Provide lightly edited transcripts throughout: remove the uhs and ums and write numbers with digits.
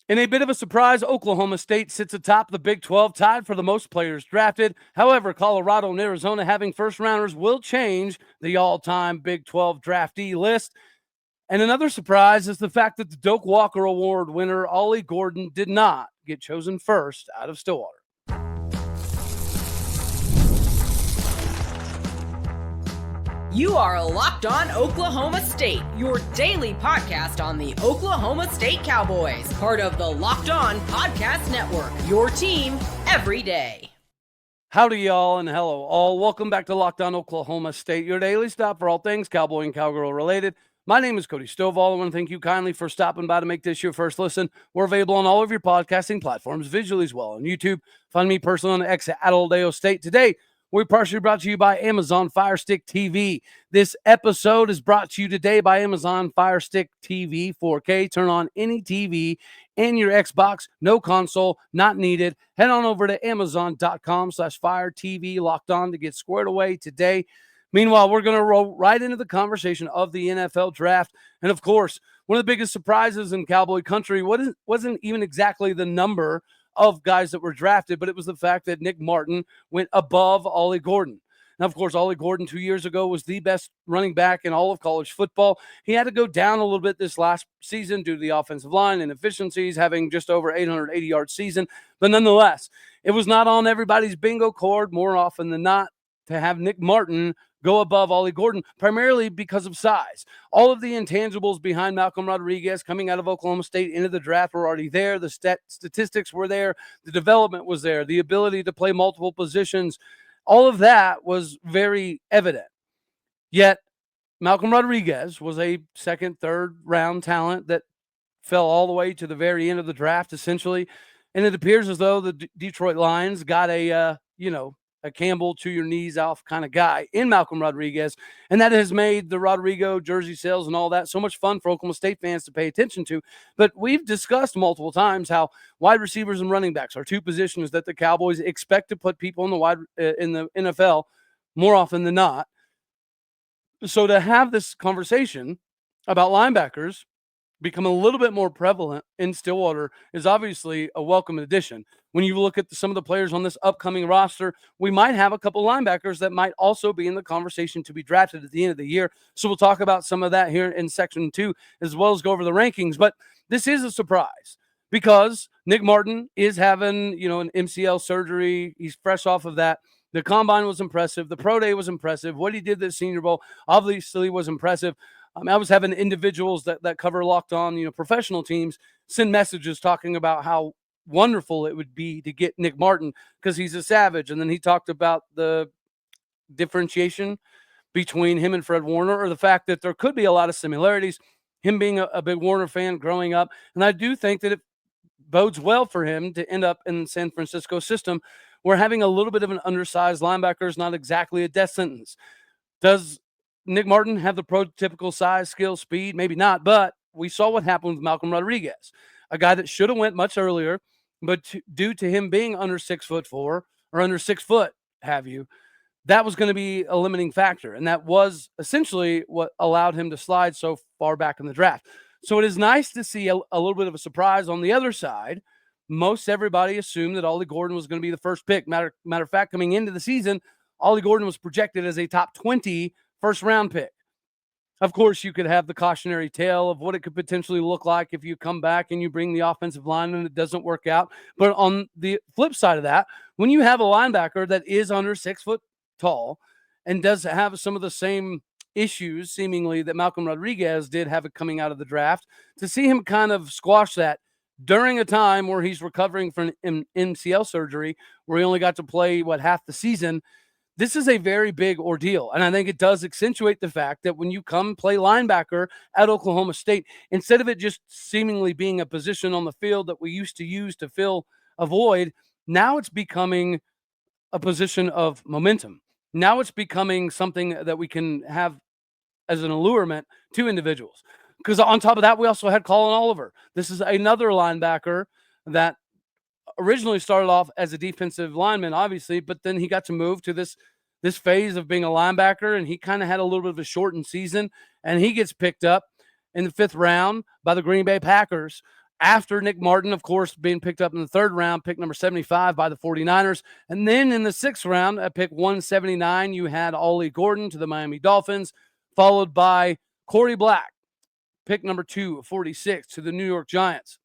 In a bit of a surprise, Oklahoma State sits atop the Big 12, tied for the most players drafted. However, Colorado and Arizona having first rounders will change the all-time Big 12 draftee list. And another surprise is the fact that the Doak Walker Award winner, Ollie Gordon, did not get chosen first out of Stillwater. You are Locked On Oklahoma State, your daily podcast on the Oklahoma State Cowboys, part of the Locked On Podcast Network, your team every day. Howdy, y'all, and hello, all. Welcome back to Locked On Oklahoma State, your daily stop for all things Cowboy and Cowgirl related. My name is Cody Stovall. I want to thank you kindly for stopping by to make this your first listen. We're available on all of your podcasting platforms, visually as well on YouTube. Find me personally on X at Oldeo State. Today, we're partially brought to you by Amazon Fire Stick TV. This episode is brought to you today by Amazon Fire Stick TV 4K. Turn on any TV and your Xbox. No console, not needed. Head on over to Amazon.com/Fire TV Locked On to get squared away today. Meanwhile, we're going to roll right into the conversation of the NFL draft. And of course, one of the biggest surprises in Cowboy country wasn't even exactly the number of guys that were drafted, but it was the fact that Nick Martin went above Ollie Gordon. Now, of course, Ollie Gordon 2 years ago was the best running back in all of college football. He had to go down a little bit this last season due to the offensive line and efficiencies, having just over 880-yard season. But nonetheless, it was not on everybody's bingo card more often than not to have Nick Martin go above Ollie Gordon, primarily because of size. All of the intangibles behind Malcolm Rodriguez coming out of Oklahoma State into the draft were already there. The statistics were there. The development was there. The ability to play multiple positions, all of that was very evident. Yet, Malcolm Rodriguez was a second, third round talent that fell all the way to the very end of the draft, essentially. And it appears as though the Detroit Lions got a Campbell to your knees off kind of guy in Malcolm Rodriguez. And that has made the Rodrigo jersey sales and all that so much fun for Oklahoma State fans to pay attention to. But we've discussed multiple times how wide receivers and running backs are two positions that the Cowboys expect to put people in the NFL more often than not. So to have this conversation about linebackers become a little bit more prevalent in Stillwater is obviously a welcome addition. When you look at some of the players on this upcoming roster, we might have a couple linebackers that might also be in the conversation to be drafted at the end of the year. So we'll talk about some of that here in section 2, as well as go over the rankings. But this is a surprise because Nick Martin is having, an MCL surgery. He's fresh off of that. The combine was impressive. The pro day was impressive. What he did this Senior Bowl obviously was impressive. I was having individuals that cover Locked On, professional teams send messages talking about how wonderful it would be to get Nick Martin because he's a savage. And then he talked about the differentiation between him and Fred Warner, or the fact that there could be a lot of similarities, him being a big Warner fan growing up. And I do think that it bodes well for him to end up in the San Francisco system where having a little bit of an undersized linebacker is not exactly a death sentence. Does Nick Martin have the prototypical size, skill, speed? Maybe not, but we saw what happened with Malcolm Rodriguez, a guy that should have went much earlier, but due to him being under 6'4" or under 6 foot, that was going to be a limiting factor. And that was essentially what allowed him to slide so far back in the draft. So it is nice to see a little bit of a surprise on the other side. Most everybody assumed that Ollie Gordon was going to be the first pick. Matter of fact, coming into the season, Ollie Gordon was projected as a top 20 first-round pick. Of course, you could have the cautionary tale of what it could potentially look like if you come back and you bring the offensive line and it doesn't work out. But on the flip side of that, when you have a linebacker that is under 6 foot tall and does have some of the same issues, seemingly, that Malcolm Rodriguez did have it coming out of the draft, to see him kind of squash that during a time where he's recovering from an MCL surgery, where he only got to play, half the season, this is a very big ordeal. And I think it does accentuate the fact that when you come play linebacker at Oklahoma State, instead of it just seemingly being a position on the field that we used to use to fill a void, now it's becoming a position of momentum. Now it's becoming something that we can have as an allurement to individuals. Because on top of that, we also had Collin Oliver. This is another linebacker that originally started off as a defensive lineman, obviously, but then he got to move to this phase of being a linebacker, and he kind of had a little bit of a shortened season, and he gets picked up in the 5th round by the Green Bay Packers after Nick Martin, of course, being picked up in the 3rd round, pick number 75 by the 49ers. And then in the 6th round, at pick 179, you had Ollie Gordon to the Miami Dolphins, followed by Korie Black, pick number 246 to the New York Giants.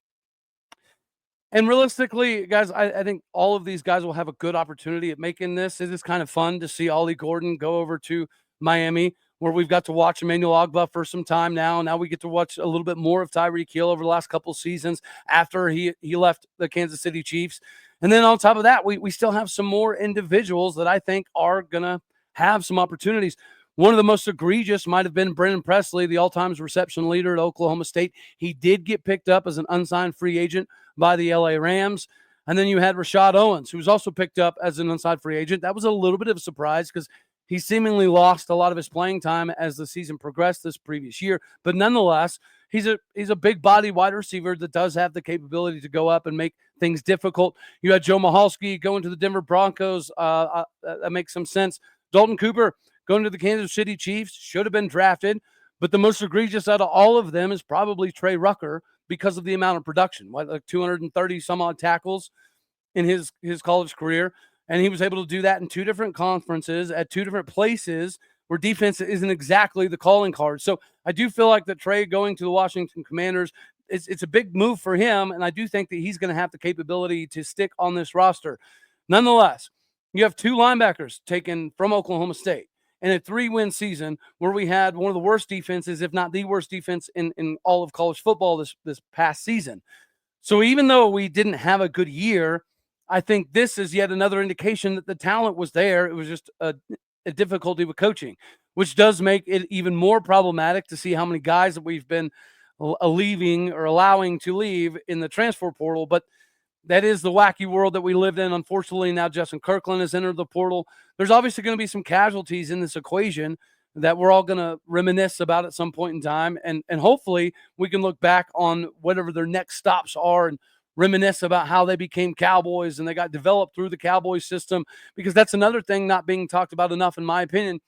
And realistically, guys, I think all of these guys will have a good opportunity at making this. It is kind of fun to see Ollie Gordon go over to Miami, where we've got to watch Emmanuel Ogbah for some time now. Now we get to watch a little bit more of Tyreek Hill over the last couple of seasons after he left the Kansas City Chiefs. And then on top of that, we still have some more individuals that I think are going to have some opportunities. One of the most egregious might have been Brennan Presley, the all-time reception leader at Oklahoma State. He did get picked up as an unsigned free agent by the LA Rams. And then you had Rashad Owens, who was also picked up as an unsigned free agent. That was a little bit of a surprise because he seemingly lost a lot of his playing time as the season progressed this previous year. But nonetheless, he's a big body wide receiver that does have the capability to go up and make things difficult. You had Joe Mahalski going to the Denver Broncos. That makes some sense. Dalton Cooper going to the Kansas City Chiefs, should have been drafted. But the most egregious out of all of them is probably Trey Rucker because of the amount of production, like 230 some odd tackles in his college career. And he was able to do that in 2 different conferences at 2 different places where defense isn't exactly the calling card. So I do feel like that Trey going to the Washington Commanders, it's a big move for him. And I do think that he's going to have the capability to stick on this roster. Nonetheless, you have 2 linebackers taken from Oklahoma State in a 3-win season where we had one of the worst defenses, if not the worst defense in all of college football this past season. So even though we didn't have a good year, I think this is yet another indication that the talent was there. It was just a difficulty with coaching, which does make it even more problematic to see how many guys that we've been leaving or allowing to leave in the transfer portal. But that is the wacky world that we lived in. Unfortunately, now Justin Kirkland has entered the portal. There's obviously going to be some casualties in this equation that we're all going to reminisce about at some point in time. And hopefully we can look back on whatever their next stops are and reminisce about how they became Cowboys and they got developed through the Cowboy system, because that's another thing not being talked about enough, in my opinion,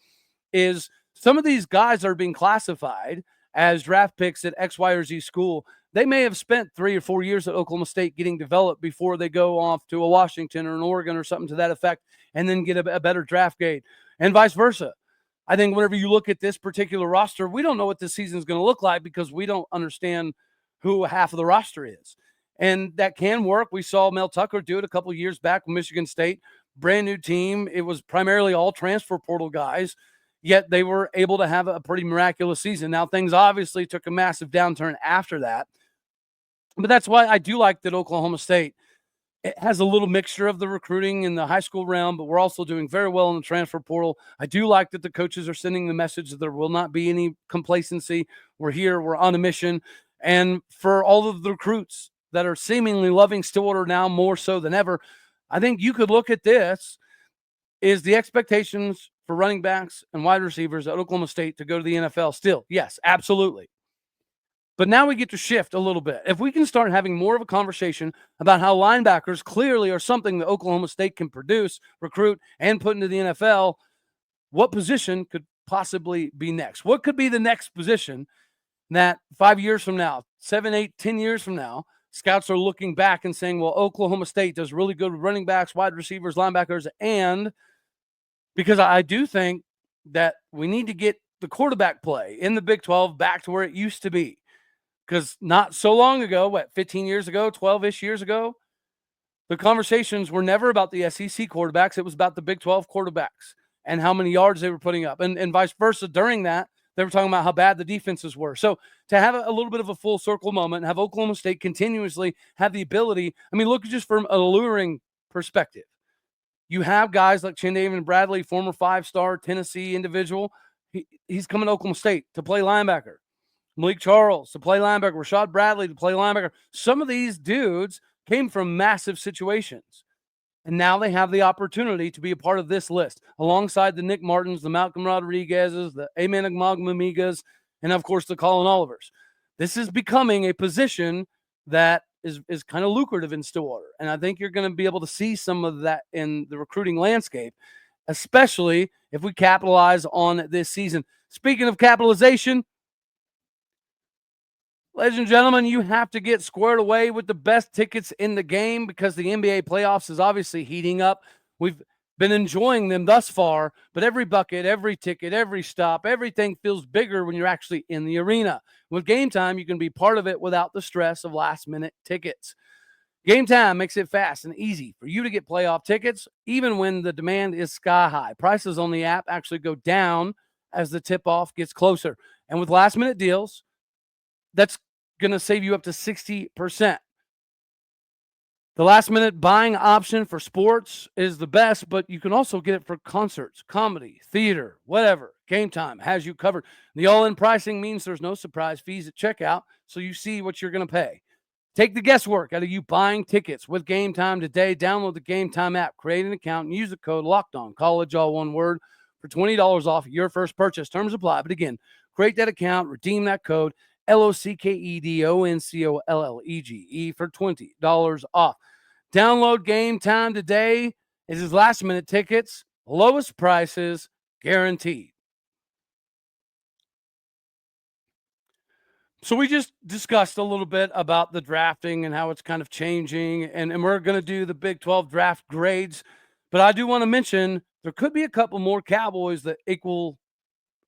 is some of these guys are being classified as draft picks at X, Y, or Z school. They may have spent 3 or 4 years at Oklahoma State getting developed before they go off to a Washington or an Oregon or something to that effect and then get a better draft grade, and vice versa. I think whenever you look at this particular roster, we don't know what this season is going to look like because we don't understand who half of the roster is. And that can work. We saw Mel Tucker do it a couple of years back with Michigan State. Brand new team. It was primarily all transfer portal guys, yet they were able to have a pretty miraculous season. Now, things obviously took a massive downturn after that. But that's why I do like that Oklahoma State, it has a little mixture of the recruiting in the high school realm, but we're also doing very well in the transfer portal. I do like that the coaches are sending the message that there will not be any complacency. We're here. We're on a mission. And for all of the recruits that are seemingly loving Stillwater now more so than ever, I think you could look at this is the expectations for running backs and wide receivers at Oklahoma State to go to the NFL still. Yes, absolutely. But now we get to shift a little bit. If we can start having more of a conversation about how linebackers clearly are something that Oklahoma State can produce, recruit, and put into the NFL, what position could possibly be next? What could be the next position that 5 years from now, 7, 8, 10 years from now, scouts are looking back and saying, well, Oklahoma State does really good with running backs, wide receivers, linebackers, and because I do think that we need to get the quarterback play in the Big 12 back to where it used to be. Because not so long ago, 15 years ago, 12-ish years ago, the conversations were never about the SEC quarterbacks. It was about the Big 12 quarterbacks and how many yards they were putting up. And vice versa, during that, they were talking about how bad the defenses were. So to have a little bit of a full circle moment and have Oklahoma State continuously have the ability, I mean, look just from an alluring perspective. You have guys like Chindavian Bradley, former 5-star Tennessee individual. He's coming to Oklahoma State to play linebacker. Malik Charles to play linebacker. Rashad Bradley to play linebacker. Some of these dudes came from massive situations. And now they have the opportunity to be a part of this list, alongside the Nick Martins, the Malcolm Rodriguez's, the Amen Agmagmamigas, and, of course, the Collin Olivers. This is becoming a position that is kind of lucrative in Stillwater. And I think you're going to be able to see some of that in the recruiting landscape, especially if we capitalize on this season. Speaking of capitalization, Ladies and gentlemen, you have to get squared away with the best tickets in the game because the NBA playoffs is obviously heating up. We've been enjoying them thus far, but every bucket, every ticket, every stop, everything feels bigger when you're actually in the arena. With Game Time, you can be part of it without the stress of last-minute tickets. Game Time makes it fast and easy for you to get playoff tickets, even when the demand is sky high. Prices on the app actually go down as the tip-off gets closer. And with last-minute deals, that's going to save you up to 60%. The last minute buying option for sports is the best, but you can also get it for concerts, comedy, theater, whatever. Game Time has you covered. The all in pricing means there's no surprise fees at checkout, so you see what you're going to pay. Take the guesswork out of you buying tickets with Game Time today. Download the Game Time app, create an account, and use the code LOCKEDONCollege, all one word, for $20 off your first purchase. Terms apply. But again, create that account, redeem that code, LOCKEDONCOLLEGE for $20 off. Download Game Time today. It is last minute tickets, lowest prices guaranteed. So we just discussed a little bit about the drafting and how it's kind of changing, and we're going to do the Big 12 draft grades. But I do want to mention there could be a couple more Cowboys that equal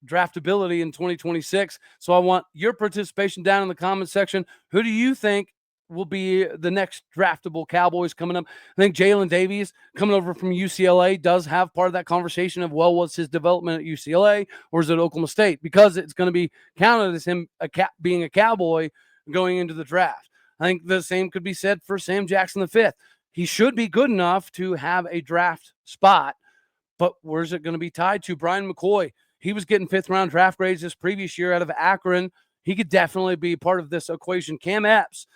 draftability in 2026. So I want your participation down in the comment section. Who do you think will be the next draftable Cowboys coming up? I think Jalen Davies, coming over from UCLA, does have part of that conversation of, well, what's his development at UCLA or is it Oklahoma State? Because it's going to be counted as him being a Cowboy going into the draft. I think the same could be said for Sam Jackson V. He should be good enough to have a draft spot, but where's it going to be tied to? Brian McCoy, he was getting fifth-round draft grades this previous year out of Akron. He could definitely be part of this equation. Cam Epps,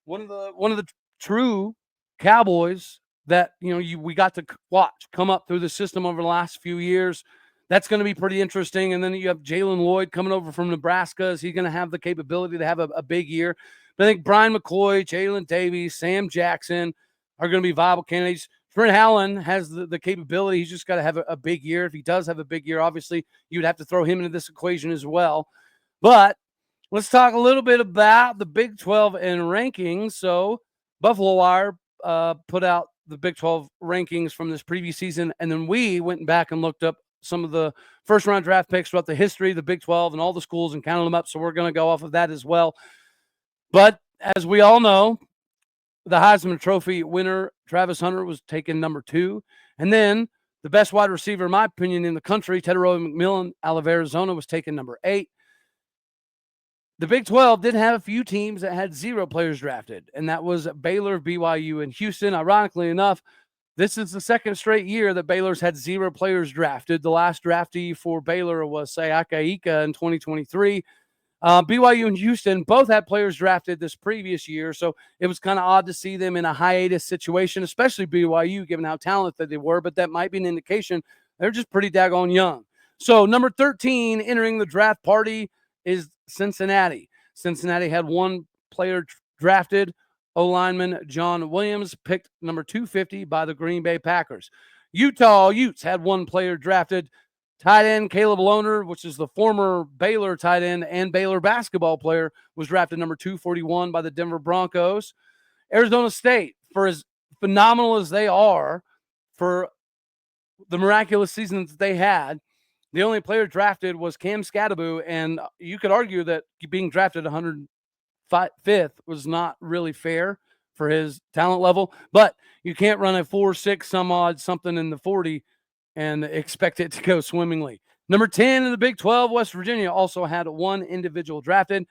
one of the true Cowboys that we got to watch come up through the system over the last few years. That's going to be pretty interesting. And then you have Jalen Lloyd coming over from Nebraska. Is he going to have the capability to have a big year? But I think Brian McCoy, Jalen Davies, Sam Jackson are going to be viable candidates. Trent Allen has the capability. He's just got to have a big year. If he does have a big year, obviously, you'd have to throw him into this equation as well. But let's talk a little bit about the Big 12 and rankings. So Buffalo Wire put out the Big 12 rankings from this previous season, and then we went back and looked up some of the first-round draft picks throughout the history of the Big 12 and all the schools and counted them up, so we're going to go off of that as well. But as we all know, the Heisman Trophy winner, Travis Hunter, was taken number 2. And then the best wide receiver, in my opinion, in the country, Tedero McMillan out of Arizona, was taken number 8. The Big 12 did have a few teams that had 0 players drafted, and that was Baylor, BYU, and Houston. Ironically enough, this is the second straight year that Baylor's had 0 players drafted. The last draftee for Baylor was Sayaka Ika in 2023. BYU and Houston both had players drafted this previous year, so it was kind of odd to see them in a hiatus situation, especially BYU, given how talented they were, but that might be an indication they're just pretty daggone young. So number 13 entering the draft party is Cincinnati. Cincinnati had 1 player drafted, O-lineman John Williams, picked number 250 by the Green Bay Packers. Utah Utes had 1 player drafted, tight end Caleb Lohner, which is the former Baylor tight end and Baylor basketball player, was drafted number 241 by the Denver Broncos. Arizona State, for as phenomenal as they are, for the miraculous seasons that they had, the only player drafted was Cam Skattebo, and you could argue that being drafted 105th was not really fair for his talent level, but you can't run a 4.6 some odd something in the 40 and expect it to go swimmingly. Number 10 in the Big 12, West Virginia also had 1 individual drafted,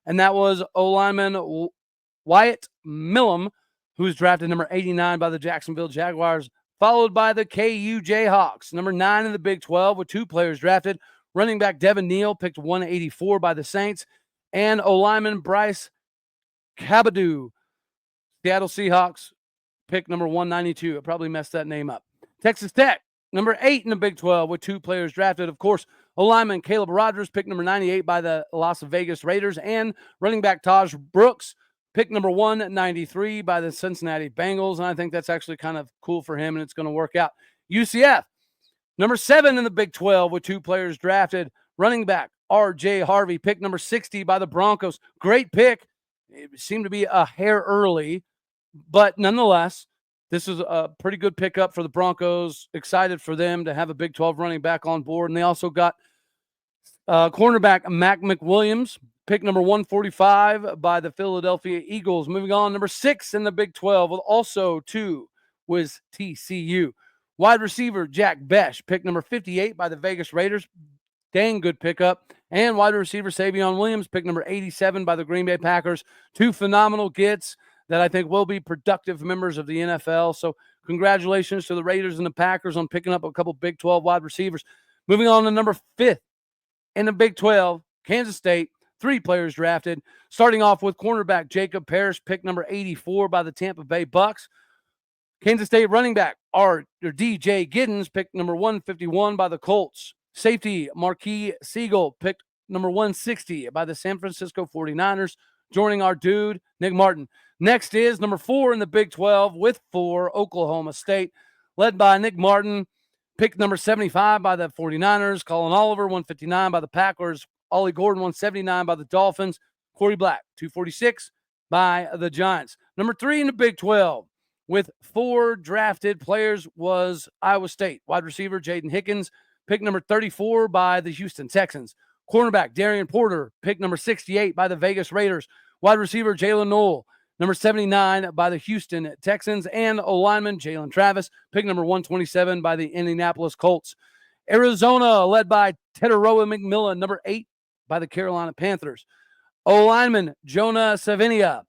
and that was O-lineman Wyatt Millam, who was drafted number 89 by the Jacksonville Jaguars, followed by the KU Jayhawks. Number 9 in the Big 12 with 2 players drafted. Running back Devin Neal picked 184 by the Saints, and O-lineman Bryce Cabadoo, Seattle Seahawks, picked number 192. I probably messed that name up. Texas Tech, number 8 in the Big 12 with 2 players drafted. Of course, O-lineman Caleb Rogers picked number 98 by the Las Vegas Raiders, and running back Taj Brooks picked number 193 by the Cincinnati Bengals. And I think that's actually kind of cool for him, and it's going to work out. UCF, number 7 in the Big 12 with 2 players drafted. Running back R.J. Harvey, pick number 60 by the Broncos. Great pick. It seemed to be a hair early, but nonetheless, this is a pretty good pickup for the Broncos. Excited for them to have a Big 12 running back on board. And they also got cornerback Mac McWilliams, pick number 145 by the Philadelphia Eagles. Moving on, number 6 in the Big 12, also 2 was TCU. Wide receiver Jack Besh, pick number 58 by the Vegas Raiders. Dang good pickup. And wide receiver Savion Williams, pick number 87 by the Green Bay Packers. 2 phenomenal gets that I think will be productive members of the NFL. So congratulations to the Raiders and the Packers on picking up a couple Big 12 wide receivers. Moving on to number 5 in the Big 12, Kansas State, 3 players drafted. Starting off with cornerback Jacob Parrish, pick number 84 by the Tampa Bay Bucks. Kansas State running back DJ Giddens, pick number 151 by the Colts. Safety Marquis Siegel, pick number 160 by the San Francisco 49ers, joining our dude, Nick Martin. Next is number 4 in the Big 12 with 4, Oklahoma State, led by Nick Martin, pick number 75 by the 49ers, Collin Oliver, 159 by the Packers, Ollie Gordon, 179 by the Dolphins, Korie Black, 246 by the Giants. Number 3 in the Big 12 with 4 drafted players was Iowa State. Wide receiver Jaden Hickens, pick number 34 by the Houston Texans. Cornerback Darian Porter, pick number 68 by the Vegas Raiders. Wide receiver Jalen Noel, number 79 by the Houston Texans. And O-lineman Jalen Travis, pick number 127 by the Indianapolis Colts. Arizona, led by Teteroa McMillan, number 8 by the Carolina Panthers. O-lineman Jonah Savinia,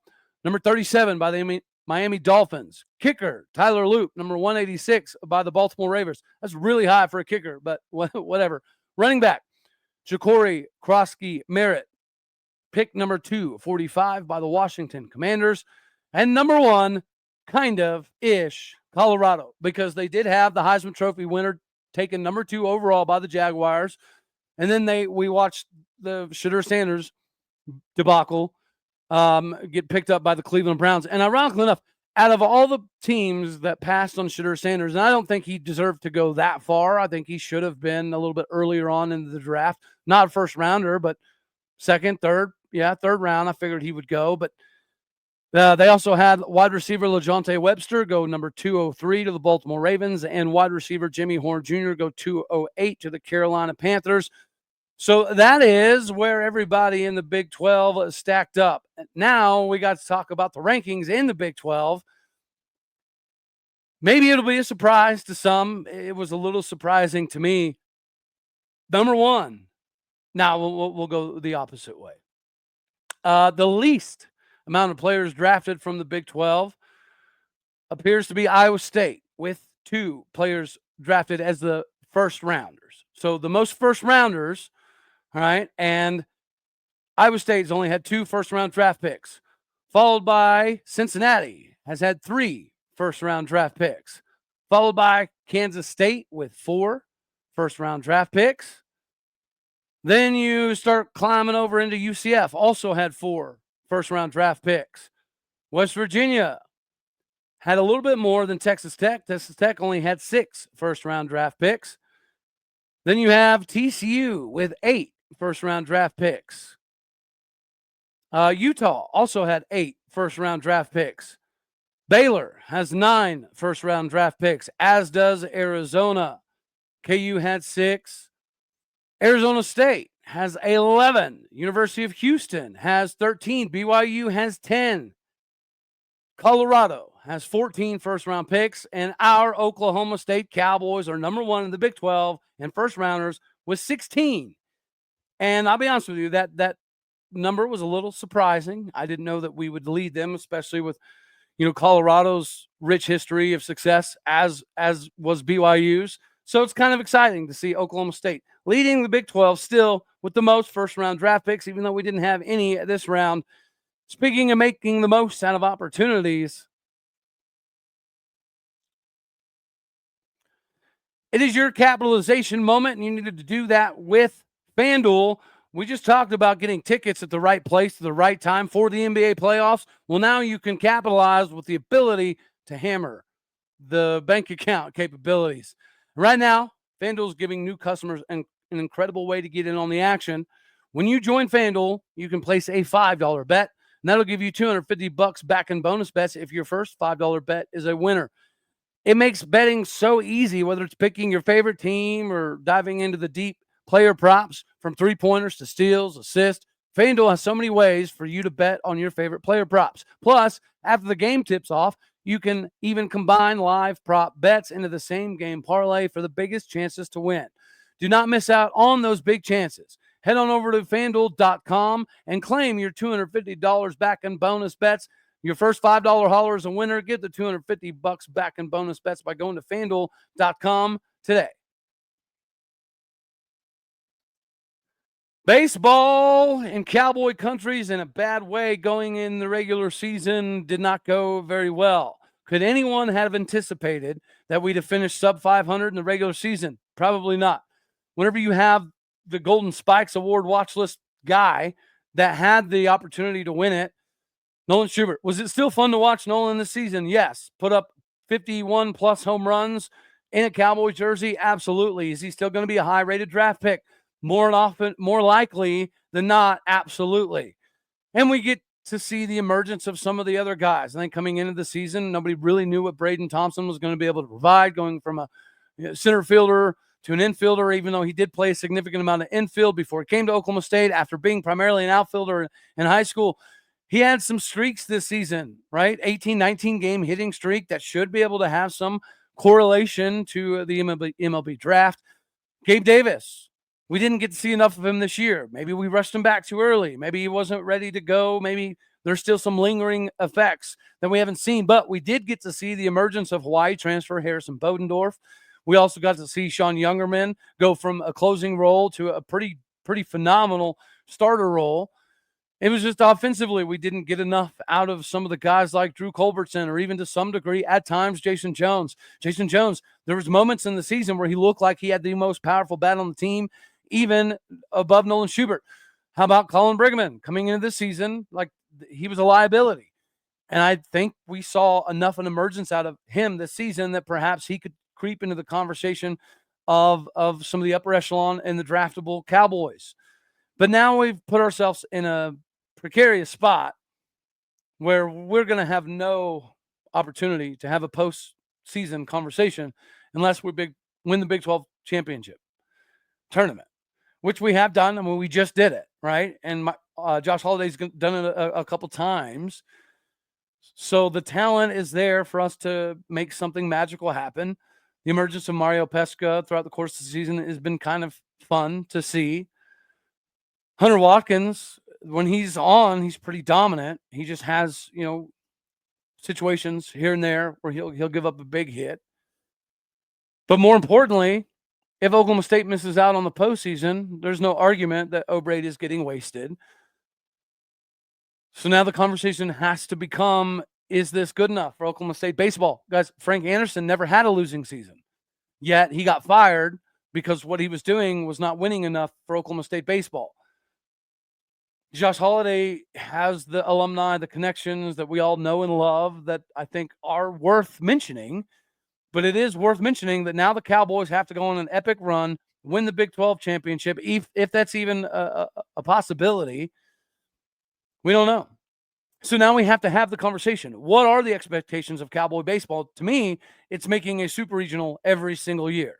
number 37 by the Miami Dolphins. Kicker Tyler Loop, number 186 by the Baltimore Ravens. That's really high for a kicker, but whatever. Running back Ja'Cory Krosky Merritt, pick number 245 by the Washington Commanders. And number 1, kind of ish, Colorado, because they did have the Heisman Trophy winner taken number 2 overall by the Jaguars. And then we watched the Shedeur Sanders debacle get picked up by the Cleveland Browns. And ironically enough, out of all the teams that passed on Shedeur Sanders, and I don't think he deserved to go that far. I think he should have been a little bit earlier on in the draft. Not a first rounder, but second, third. Yeah, third round. I figured he would go. But they also had wide receiver LaJohntay Webster go number 203 to the Baltimore Ravens, and wide receiver Jimmy Horn Jr. go 208 to the Carolina Panthers. So that is where everybody in the Big 12 stacked up. Now we got to talk about the rankings in the Big 12. Maybe it'll be a surprise to some. It was a little surprising to me. Number 1. Now we'll go the opposite way. The least amount of players drafted from the Big 12 appears to be Iowa State, with 2 players drafted as the first rounders. So the most first rounders. All right. And Iowa State's only had 2 first-round draft picks, followed by Cincinnati has had 3 first-round draft picks, followed by Kansas State with 4 first-round draft picks. Then you start climbing over into UCF, also had 4 first-round draft picks. West Virginia had a little bit more than Texas Tech. Texas Tech only had 6 first-round draft picks. Then you have TCU with 8 first-round draft picks. Utah also had 8 first-round draft picks. Baylor has 9 first-round draft picks, as does Arizona. KU had 6. Arizona State has 11. University of Houston has 13. BYU has 10. Colorado has 14 first-round picks, and our Oklahoma State Cowboys are number 1 in the Big 12 and first-rounders with 16. And I'll be honest with you, that number was a little surprising. I didn't know that we would lead them, especially with, Colorado's rich history of success, as was BYU's. So it's kind of exciting to see Oklahoma State leading the Big 12 still with the most first-round draft picks, even though we didn't have any this round. Speaking of making the most out of opportunities, it is your capitalization moment, and you needed to do that with FanDuel. We just talked about getting tickets at the right place at the right time for the NBA playoffs. Well, now you can capitalize with the ability to hammer the bank account capabilities. Right now, FanDuel is giving new customers an incredible way to get in on the action. When you join FanDuel, you can place a $5 bet, and that'll give you $250 back in bonus bets if your first $5 bet is a winner. It makes betting so easy, whether it's picking your favorite team or diving into the deep player props from three-pointers to steals, assists. FanDuel has so many ways for you to bet on your favorite player props. Plus, after the game tips off, you can even combine live prop bets into the same game parlay for the biggest chances to win. Do not miss out on those big chances. Head on over to FanDuel.com and claim your $250 back in bonus bets. Your first $5 hauler is a winner. Get the $250 back in bonus bets by going to FanDuel.com today. Baseball in Cowboy countries in a bad way going in the regular season did not go very well. Could anyone have anticipated that we'd have finished sub 500 in the regular season? Probably not. Whenever you have the Golden Spikes Award watch list guy that had the opportunity to win it, Nolan Schubert. Was it still fun to watch Nolan this season? Yes. Put up 51 plus home runs in a Cowboy jersey? Absolutely. Is he still going to be a high-rated draft pick? More likely than not, absolutely. And we get to see the emergence of some of the other guys. I think coming into the season, nobody really knew what Braden Thompson was going to be able to provide, going from a center fielder to an infielder, even though he did play a significant amount of infield before he came to Oklahoma State after being primarily an outfielder in high school. He had some streaks this season, right? 18, 19 game hitting streak that should be able to have some correlation to the MLB draft. Gabe Davis. We didn't get to see enough of him this year. Maybe we rushed him back too early. Maybe he wasn't ready to go. Maybe there's still some lingering effects that we haven't seen. But we did get to see the emergence of Hawaii transfer Harrison Bodendorf. We also got to see Sean Youngerman go from a closing role to a pretty phenomenal starter role. It was just offensively, we didn't get enough out of some of the guys like Drew Culbertson or even to some degree at times Jason Jones. Jason Jones, there was moments in the season where he looked like he had the most powerful bat on the team, even above Nolan Schubert. How about Colin Brigham coming into this season? Like he was a liability. And I think we saw enough an emergence out of him this season that perhaps he could creep into the conversation of some of the upper echelon and the draftable Cowboys. But now we've put ourselves in a precarious spot where we're going to have no opportunity to have a postseason conversation unless we win the Big 12 championship tournament, which we have done. I mean, we just did it, right? And Josh Holliday's done it a couple times. So the talent is there for us to make something magical happen. The emergence of Mario Pesca throughout the course of the season has been kind of fun to see. Hunter Watkins, when he's on, he's pretty dominant. He just has, situations here and there where he'll give up a big hit. But more importantly, if Oklahoma State misses out on the postseason, there's no argument that O'Brate is getting wasted. So now the conversation has to become, is this good enough for Oklahoma State baseball? Guys, Frank Anderson never had a losing season, yet he got fired because what he was doing was not winning enough for Oklahoma State baseball. Josh Holliday has the alumni, the connections that we all know and love that I think are worth mentioning. But it is worth mentioning that now the Cowboys have to go on an epic run, win the Big 12 championship, if that's even a possibility. We don't know. So now we have to have the conversation. What are the expectations of Cowboy baseball? To me, it's making a super regional every single year.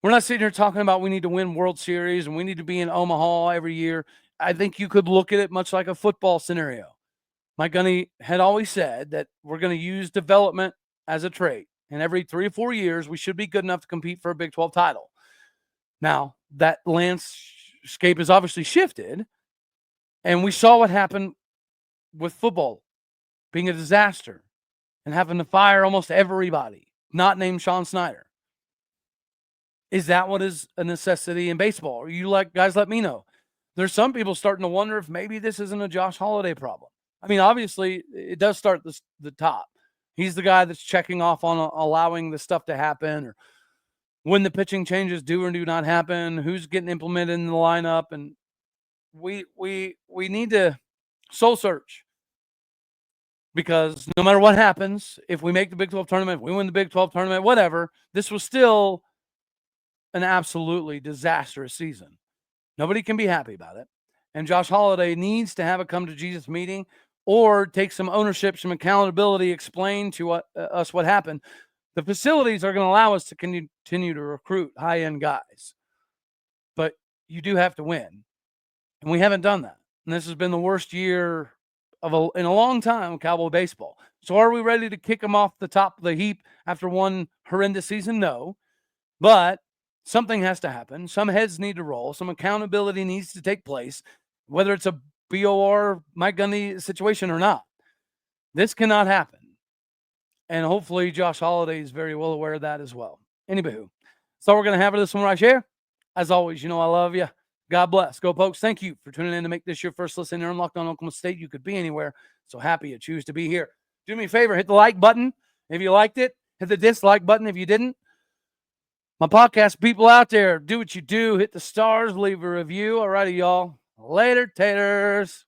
We're not sitting here talking about we need to win World Series and we need to be in Omaha every year. I think you could look at it much like a football scenario. Mike Gundy had always said that we're going to use development as a trait. And every 3 or 4 years, we should be good enough to compete for a Big 12 title. Now, that landscape has obviously shifted. And we saw what happened with football being a disaster and having to fire almost everybody, not named Sean Snyder. Is that what is a necessity in baseball? Or you guys let me know. There's some people starting to wonder if maybe this isn't a Josh Holliday problem. I mean, obviously, it does start the top. He's the guy that's checking off on allowing the stuff to happen, or when the pitching changes do or do not happen, who's getting implemented in the lineup. And we need to soul search, because no matter what happens, if we make the Big 12 tournament, if we win the Big 12 tournament, whatever, this was still an absolutely disastrous season. Nobody can be happy about it. And Josh Holiday needs to have a come to Jesus meeting or take some ownership, some accountability, explain to us what happened. The facilities are going to allow us to continue to recruit high-end guys. But you do have to win. And we haven't done that. And this has been the worst year in a long time of Cowboy baseball. So are we ready to kick them off the top of the heap after one horrendous season? No. But something has to happen. Some heads need to roll. Some accountability needs to take place, whether it's a BOR Mike Gundy situation or not. This cannot happen. And hopefully Josh Holiday is very well aware of that as well. Anywho, so we're going to have this one right here. As always, you know I love you. God bless. Go Pokes. Thank you for tuning in to make this your first listen here on Locked On Oklahoma State. You could be anywhere. So happy you choose to be here. Do me a favor, hit the like button if you liked it. Hit the dislike button if you didn't. My podcast people out there, do what you do. Hit the stars, leave a review. All righty, y'all. Later, taters.